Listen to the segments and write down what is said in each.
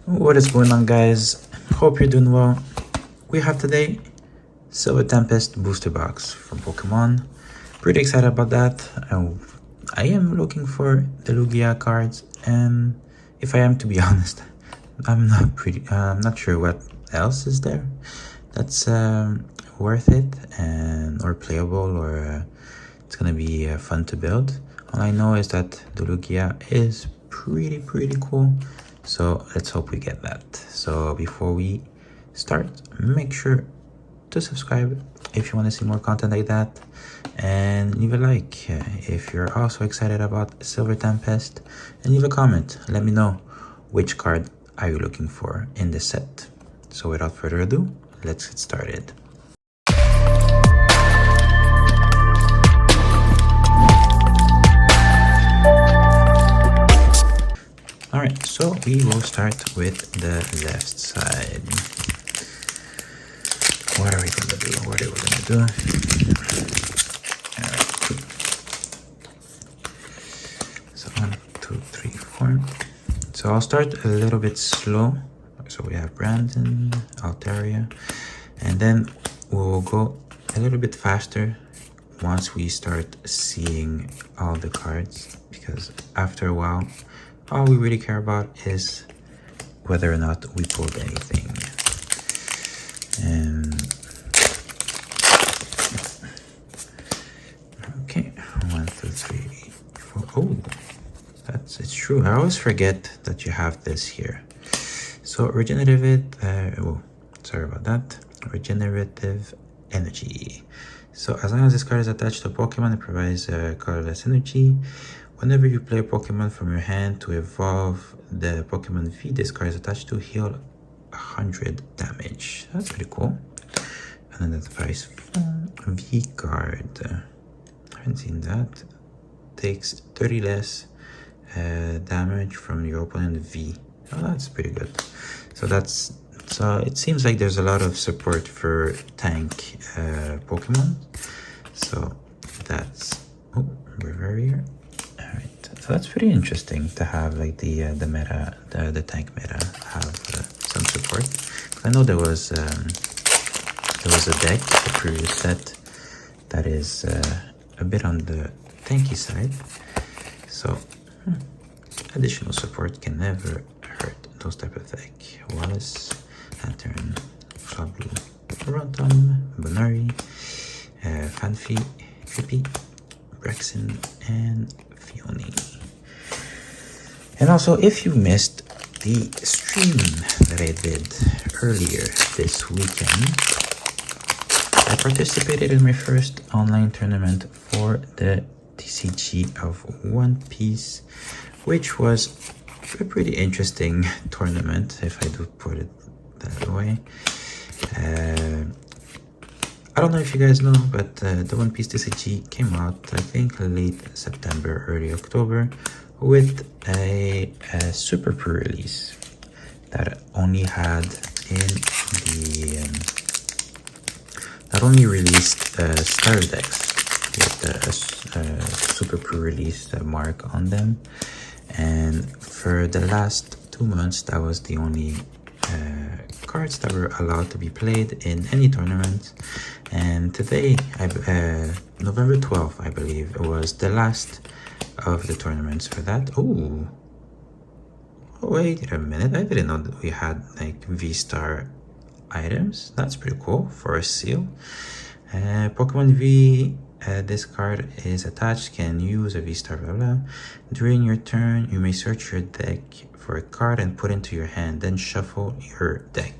What is going on, guys? Hope you're doing well. We have today Silver Tempest booster box from Pokemon. Pretty excited about that. I am looking for the Lugia cards, and if I am to be honest, I'm not sure what else is there that's worth it and or playable or it's gonna be fun to build. All I know is that the Lugia is pretty cool, so let's hope we get that. So before we start, make sure to subscribe if you want to see more content like that, and leave a like if you're also excited about Silver Tempest, and leave a comment. Let me know which card are you looking for in this set. So without further ado, let's get started. Alright, so we will start with the left side. What are we gonna do? Alright. So 1, 2, 3, 4. So I'll start a little bit slow. So we have Brandon, Altaria, and then we'll go a little bit faster once we start seeing all the cards, because after a while all we really care about is whether or not we pulled anything. And okay, 1, 2, 3, 4. Oh, it's true. I always forget that you have this here. So regenerative, sorry about that. Regenerative energy. So as long as this card is attached to a Pokemon, it provides colorless energy. Whenever you play a Pokemon from your hand to evolve the Pokemon V this card is attached to, heal 100 damage. That's pretty cool. And then the price V card. I haven't seen that. Takes 30 less damage from your opponent V. Oh, that's pretty good. So it seems like there's a lot of support for tank Pokemon. So that's River. Alright, so that's pretty interesting to have like the tank meta have some support. I know there was a deck, the previous set, that is a bit on the tanky side. So additional support can never hurt those type of deck. Wallace, Lantern, Flablu, Rotom, Bonari, Fanfi, Creepy, Braxton, and Fioni. And also, if you missed the stream that I did earlier this weekend, I participated in my first online tournament for the TCG of One Piece, which was a pretty interesting tournament, if I do put it that way. I don't know if you guys know, but the One Piece TCG came out, I think, late September, early October, with a super pre-release that only had in the that only released starter decks with a super pre-release mark on them. And for the last 2 months, that was the only cards that were allowed to be played in any tournament. And today, November 12th, I believe, it was the last of the tournaments for that. Oh, wait a minute, I didn't know that we had like V-Star items. That's pretty cool for a seal. Pokemon V, this card is attached, can use a V-Star, blah blah. During your turn, you may search your deck for a card and put into your hand, then shuffle your deck.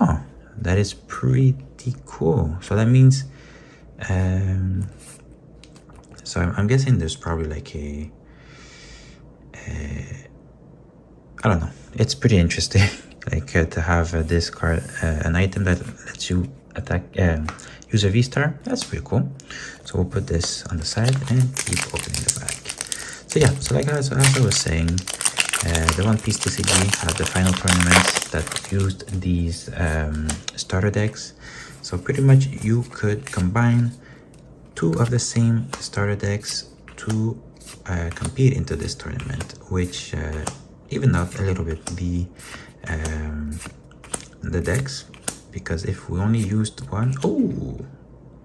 Oh, that is pretty cool. So that means so I'm guessing there's probably like a I don't know, it's pretty interesting like to have this card, an item that lets you attack use a V-Star. That's pretty cool. So we'll put this on the side and keep opening the back. So yeah, so like as I was saying, the One Piece TCG had the final tournaments that used these starter decks. So pretty much you could combine 2 of the same starter decks to compete into this tournament, which even out a little bit the decks, because if we only used one, oh,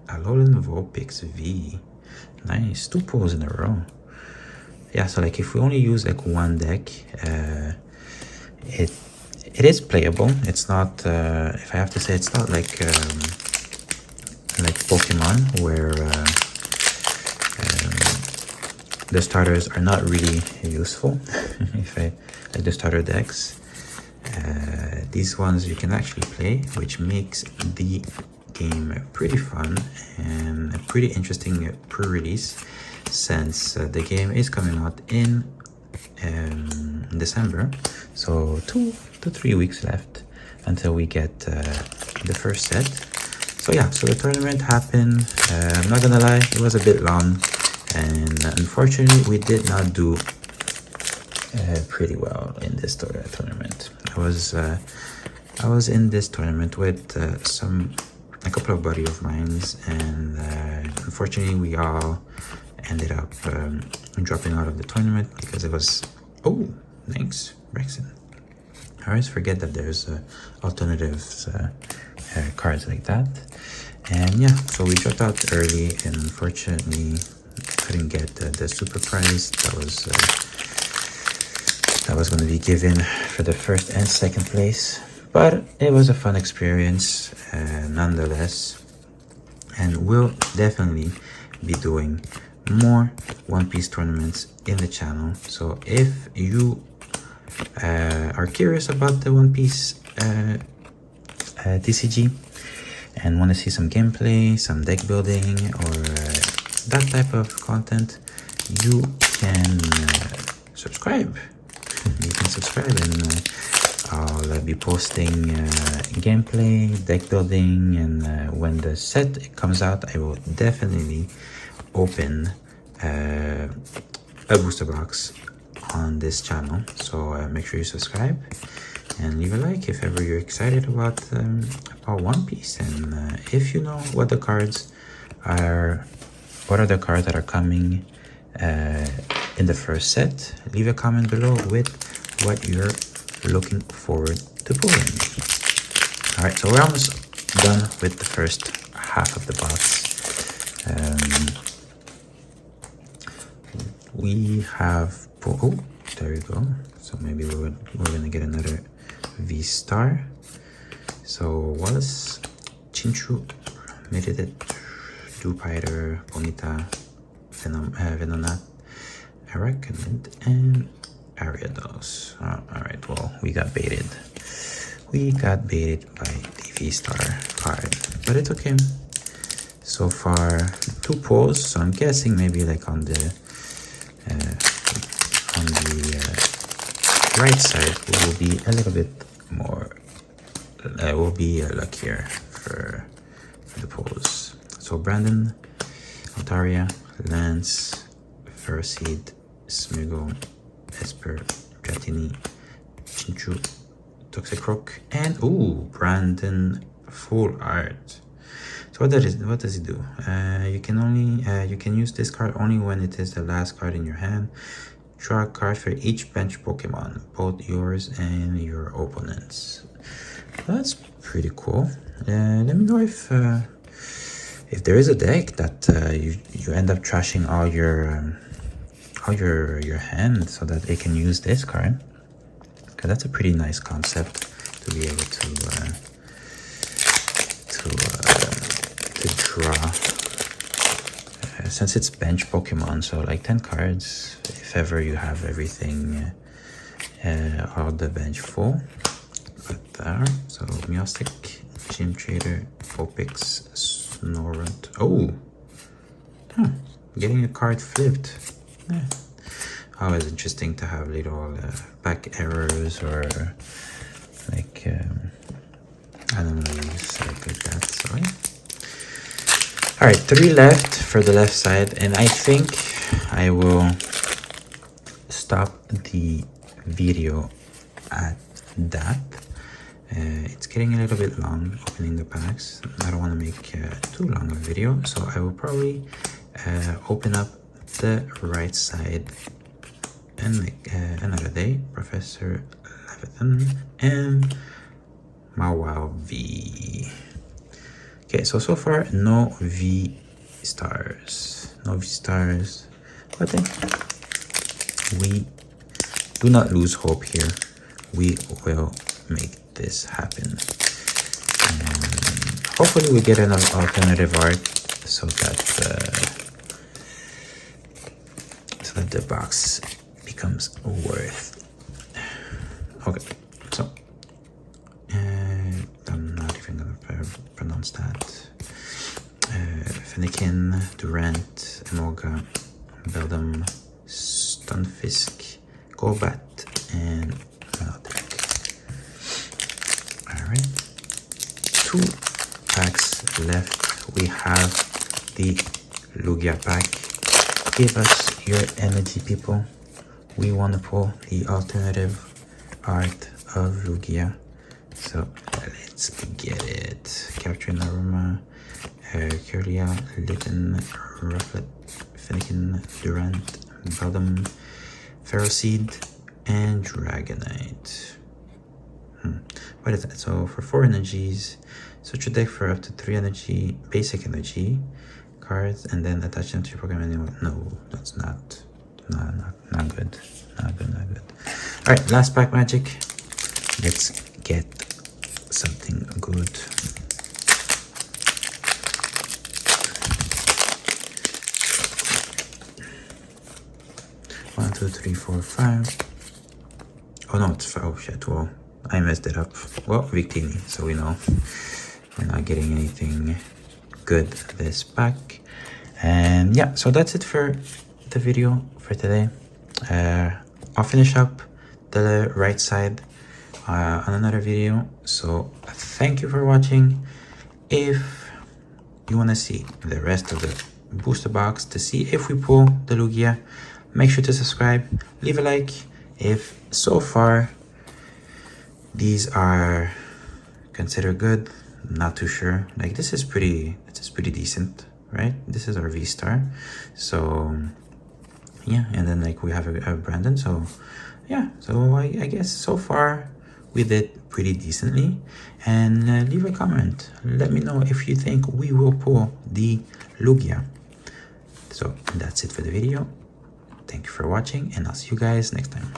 Alolan Vulpix V, nice, 2 pulls in a row. Yeah, so like if we only use like one deck, it is playable. It's not, if I have to say, it's not like Pokemon where the starters are not really useful. If I like the starter decks, these ones you can actually play, which makes the game pretty fun and pretty interesting pre-release, since the game is coming out in December, so 2 to 3 weeks left until we get the first set. So yeah, so the tournament happened. I'm not gonna lie, it was a bit long, and unfortunately we did not do pretty well in this tournament. I was in this tournament with a couple of buddies of mine, and unfortunately we all ended up dropping out of the tournament because it was, oh, thanks, Brexit. I always forget that there's alternatives cards like that. And yeah, so we dropped out early, and unfortunately couldn't get the super prize that was going to be given for the first and second place. But it was a fun experience nonetheless, and we'll definitely be doing more One Piece tournaments in the channel. So if you are curious about the One Piece TCG and want to see some gameplay, some deck building, or that type of content, you can subscribe. You can subscribe, and I'll be posting gameplay, deck building, and when the set comes out, I will definitely open a booster box on this channel. So make sure you subscribe and leave a like if ever you're excited about One Piece, and if you know what the cards are, what are the cards that are coming in the first set, leave a comment below with what you're looking forward to pulling. All right, so we're almost done with the first half of the box. We have, oh, there you go. So maybe we're gonna get another V-Star. So Wallace, Chinchu, Medidit, Dewpider, Bonita, Venonat, Araconid, and Ariados. All right, well, we got baited. We got baited by the V-Star card, but it's okay. So far, 2 pulls, so I'm guessing maybe like on the right side will be a little bit more, will be luckier for the pulls. So Brandon, Altaria, Lance, Ferroseed, Smeagol, Esper, Dratini, Chinchu, Toxicroak, and ooh, Brandon Full Art. So what does it do? You can use this card only when it is the last card in your hand. Draw a card for each bench Pokemon, both yours and your opponent's. That's pretty cool. Let me know if there is a deck that you end up trashing all your hand so that they can use this card, because that's a pretty nice concept to be able to draw, since it's bench Pokemon. So like 10 cards if ever you have everything, all the bench full. But there, so Meowstic, Gym Trader, Vulpix, Snorunt. Oh, getting a card flipped. Yeah. Always interesting to have little back errors, or like anomalies like that. Sorry. All right, 3 left for the left side, and I think I will stop the video at that. It's getting a little bit long opening the packs. I don't want to make too long a video, so I will probably open up the right side Another Day, Professor Leviathan, and Mawao V. Okay, so far no V stars. No V stars. But then we do not lose hope here. We will make this happen. And hopefully we get an alternative art so that the box becomes worth. Okay, so I'm not even gonna pronounce that. Fennekin, Durant, Emolga, Beldam, Stunfisk, Golbat, and Melodic. Alright. 2 packs left. We have the Lugia pack. Give us your energy, people. We want to pull the alternative art of Lugia. So let's get it. Capturing Aroma, Curia, Litten, Rufflet, Fennekin, Durant, Beldam, Ferroseed, and Dragonite. What is that? So for 4 energies, switch your deck for up to 3 energy, basic energy cards, and then attach them to your program anyway. No, that's not good. Not good. Alright, last pack magic. Let's get something good. One, two, three, four, 5. Oh no, it's 5. Oh shit, well, I messed it up. Well, Victini, so we know we're not getting anything good this pack. And yeah, so that's it for the video for today. I'll finish up the right side on another video. So thank you for watching. If you want to see the rest of the booster box to see if we pull the Lugia, make sure to subscribe, leave a like. If so far these are considered good, not too sure. Like this is pretty decent, right? This is our V-Star. So yeah, and then like we have a Brandon. So yeah, so I guess so far we did pretty decently. And leave a comment. Let me know if you think we will pull the Lugia. So that's it for the video. Thank you for watching, and I'll see you guys next time.